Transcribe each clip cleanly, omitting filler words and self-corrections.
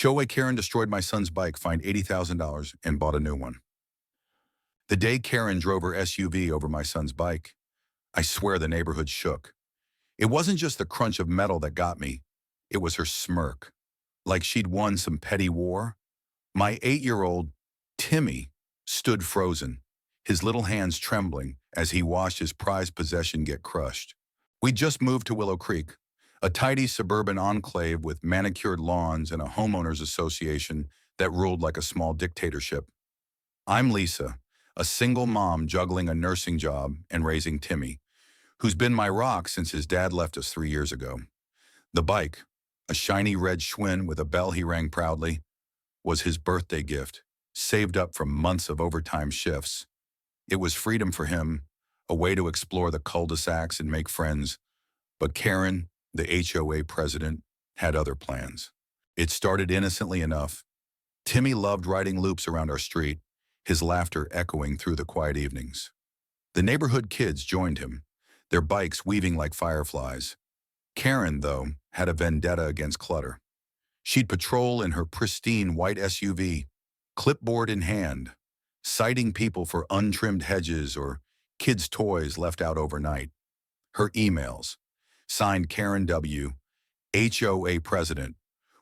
HOA Karen destroyed my son's bike, fined $80,000, and bought a new one. The day Karen drove her SUV over my son's bike, I swear the neighborhood shook. It wasn't just the crunch of metal that got me. It was her smirk, like she'd won some petty war. My 8-year-old, Timmy, stood frozen, his little hands trembling as he watched his prized possession get crushed. We'd just moved to Willow Creek, a tidy suburban enclave with manicured lawns and a homeowners association that ruled like a small dictatorship. I'm Lisa, a single mom juggling a nursing job and raising Timmy, who's been my rock since his dad left us 3 years ago. The bike, a shiny red Schwinn with a bell he rang proudly, was his birthday gift, saved up from months of overtime shifts. It was freedom for him, a way to explore the cul-de-sacs and make friends. But Karen, the HOA president, had other plans. It started innocently enough. Timmy loved riding loops around our street, his laughter echoing through the quiet evenings. The neighborhood kids joined him, their bikes weaving like fireflies. Karen, though, had a vendetta against clutter. She'd patrol in her pristine white SUV, clipboard in hand, citing people for untrimmed hedges or kids' toys left out overnight. Her emails, signed Karen W., HOA president,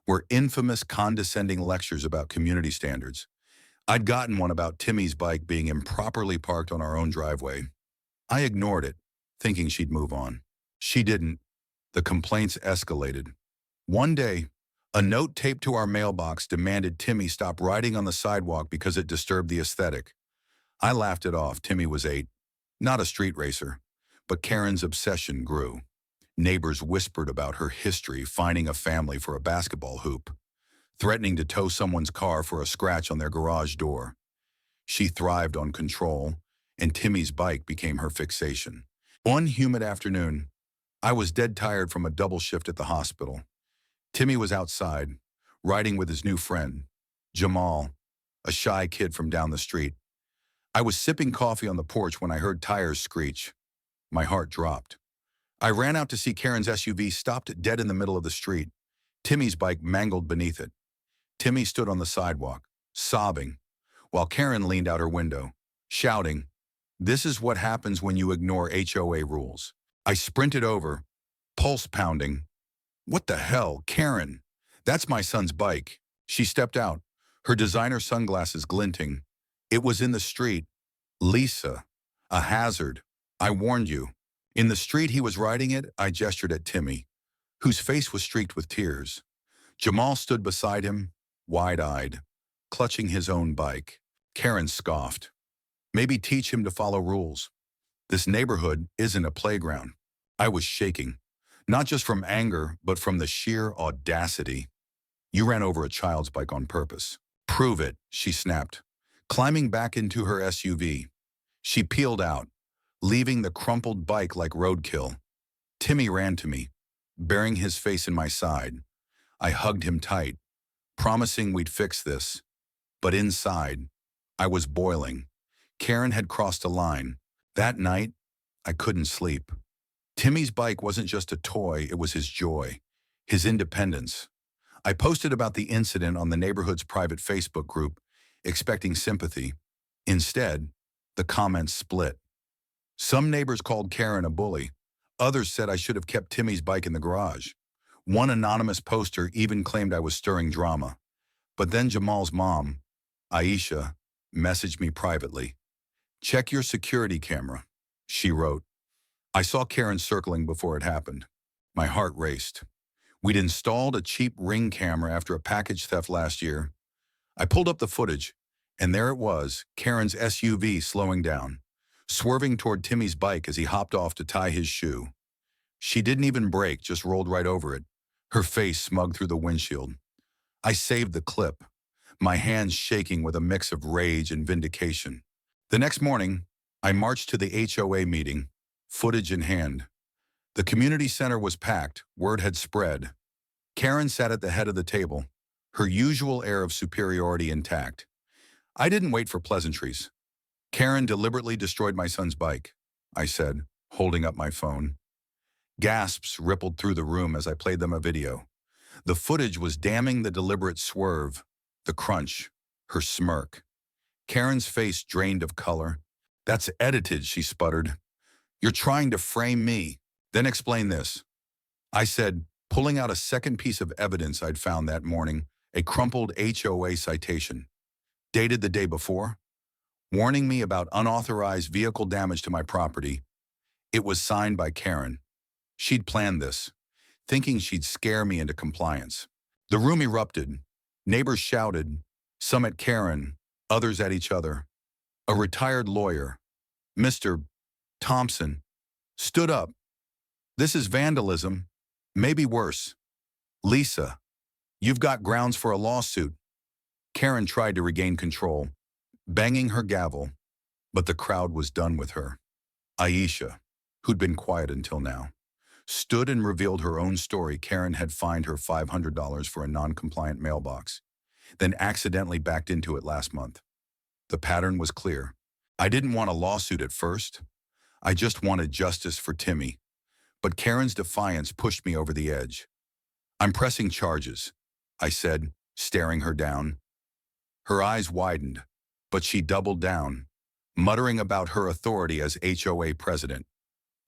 were infamous condescending lectures about community standards. I'd gotten one about Timmy's bike being improperly parked on our own driveway. I ignored it, thinking she'd move on. She didn't. The complaints escalated. One day, a note taped to our mailbox demanded Timmy stop riding on the sidewalk because it disturbed the aesthetic. I laughed it off. Timmy was 8, not a street racer, but Karen's obsession grew. Neighbors whispered about her history, finding a family for a basketball hoop, threatening to tow someone's car for a scratch on their garage door. She thrived on control, and Timmy's bike became her fixation. One humid afternoon, I was dead tired from a double shift at the hospital. Timmy was outside, riding with his new friend, Jamal, a shy kid from down the street. I was sipping coffee on the porch when I heard tires screech. My heart dropped. I ran out to see Karen's SUV stopped dead in the middle of the street, Timmy's bike mangled beneath it. Timmy stood on the sidewalk, sobbing, while Karen leaned out her window, shouting, "This is what happens when you ignore HOA rules." I sprinted over, pulse pounding. "What the hell, Karen? That's my son's bike." She stepped out, her designer sunglasses glinting. "It was in the street. Lisa, a hazard. I warned you." In the street he was riding it, I gestured at Timmy, whose face was streaked with tears. Jamal stood beside him, wide-eyed, clutching his own bike. Karen scoffed. "Maybe teach him to follow rules. This neighborhood isn't a playground." I was shaking, not just from anger, but from the sheer audacity. "You ran over a child's bike on purpose." "Prove it," she snapped, climbing back into her SUV. She peeled out, leaving the crumpled bike like roadkill. Timmy ran to me, burying his face in my side. I hugged him tight, promising we'd fix this. But inside, I was boiling. Karen had crossed a line. That night, I couldn't sleep. Timmy's bike wasn't just a toy, it was his joy, his independence. I posted about the incident on the neighborhood's private Facebook group, expecting sympathy. Instead, the comments split. Some neighbors called Karen a bully. Others said I should have kept Timmy's bike in the garage. One anonymous poster even claimed I was stirring drama. But then Jamal's mom, Aisha, messaged me privately. "Check your security camera," she wrote. I saw Karen circling before it happened. My heart raced. We'd installed a cheap Ring camera after a package theft last year. I pulled up the footage, and there it was, Karen's SUV slowing down, swerving toward Timmy's bike as he hopped off to tie his shoe. She didn't even brake, just rolled right over it, her face smug through the windshield. I saved the clip, my hands shaking with a mix of rage and vindication. The next morning, I marched to the HOA meeting, footage in hand. The community center was packed, word had spread. Karen sat at the head of the table, her usual air of superiority intact. I didn't wait for pleasantries. "Karen deliberately destroyed my son's bike," I said, holding up my phone. Gasps rippled through the room as I played them a video. The footage was damning: the deliberate swerve, the crunch, her smirk. Karen's face drained of color. "That's edited," she sputtered. "You're trying to frame me." "Then explain this," I said, pulling out a second piece of evidence I'd found that morning, a crumpled HOA citation, dated the day before, warning me about unauthorized vehicle damage to my property. It was signed by Karen. She'd planned this, thinking she'd scare me into compliance. The room erupted. Neighbors shouted, some at Karen, others at each other. A retired lawyer, Mr. Thompson, stood up. "This is vandalism, maybe worse. Lisa, you've got grounds for a lawsuit." Karen tried to regain control, banging her gavel, but the crowd was done with her. Aisha, who'd been quiet until now, stood and revealed her own story. Karen had fined her $500 for a non-compliant mailbox, then accidentally backed into it last month. The pattern was clear. "I didn't want a lawsuit at first. I just wanted justice for Timmy. But Karen's defiance pushed me over the edge. I'm pressing charges," I said, staring her down. Her eyes widened, but she doubled down, muttering about her authority as HOA president.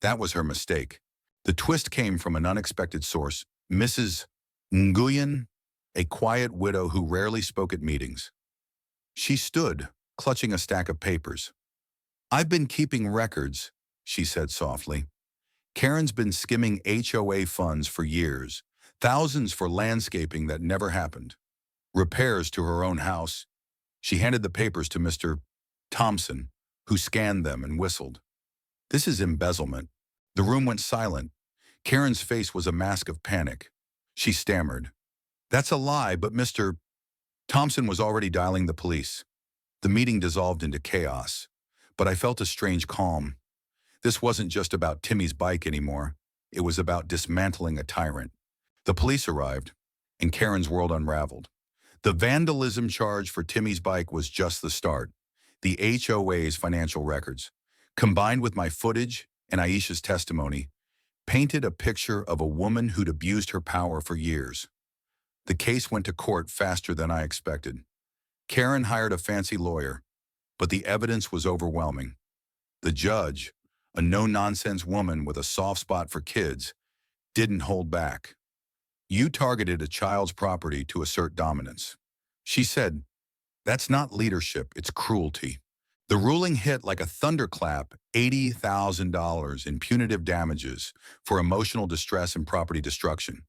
That was her mistake. The twist came from an unexpected source, Mrs. Nguyen, a quiet widow who rarely spoke at meetings. She stood, clutching a stack of papers. "I've been keeping records," she said softly. "Karen's been skimming HOA funds for years, thousands for landscaping that never happened. Repairs to her own house." She handed the papers to Mr. Thompson, who scanned them and whistled. "This is embezzlement." The room went silent. Karen's face was a mask of panic. She stammered, "That's a lie," but Mr. Thompson was already dialing the police. The meeting dissolved into chaos, but I felt a strange calm. This wasn't just about Timmy's bike anymore. It was about dismantling a tyrant. The police arrived, and Karen's world unraveled. The vandalism charge for Timmy's bike was just the start. The HOA's financial records, combined with my footage and Aisha's testimony, painted a picture of a woman who'd abused her power for years. The case went to court faster than I expected. Karen hired a fancy lawyer, but the evidence was overwhelming. The judge, a no-nonsense woman with a soft spot for kids, didn't hold back. "You targeted a child's property to assert dominance," she said. "That's not leadership, it's cruelty." The ruling hit like a thunderclap: $80,000 in punitive damages for emotional distress and property destruction,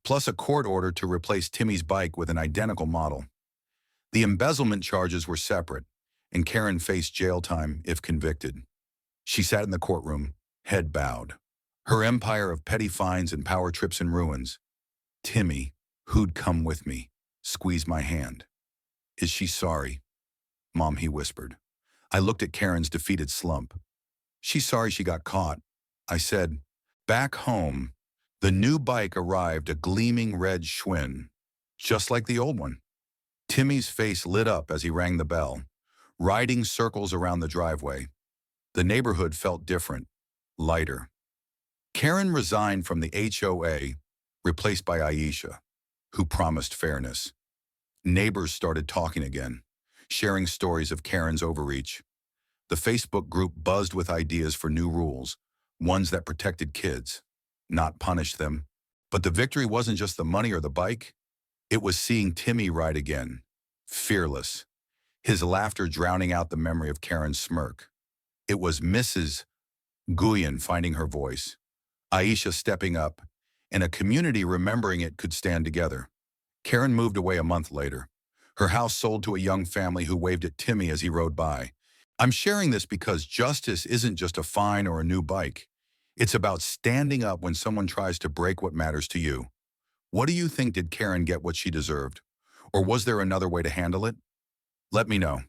plus a court order to replace Timmy's bike with an identical model. The embezzlement charges were separate, and Karen faced jail time if convicted. She sat in the courtroom, head bowed, her empire of petty fines and power trips in ruins. Timmy, who'd come with me, squeezed my hand. "Is she sorry?" "Mom," he whispered. I looked at Karen's defeated slump. "She's sorry she got caught," I said. Back home, the new bike arrived, a gleaming red Schwinn, just like the old one. Timmy's face lit up as he rang the bell, riding circles around the driveway. The neighborhood felt different, lighter. Karen resigned from the HOA, replaced by Aisha, who promised fairness. Neighbors started talking again, sharing stories of Karen's overreach. The Facebook group buzzed with ideas for new rules, ones that protected kids, not punished them. But the victory wasn't just the money or the bike. It was seeing Timmy ride again, fearless, his laughter drowning out the memory of Karen's smirk. It was Mrs. Nguyen finding her voice, Aisha stepping up, and a community remembering it could stand together. Karen moved away a month later. Her house sold to a young family who waved at Timmy as he rode by. I'm sharing this because justice isn't just a fine or a new bike. It's about standing up when someone tries to break what matters to you. What do you think? Did Karen get what she deserved? Or was there another way to handle it? Let me know.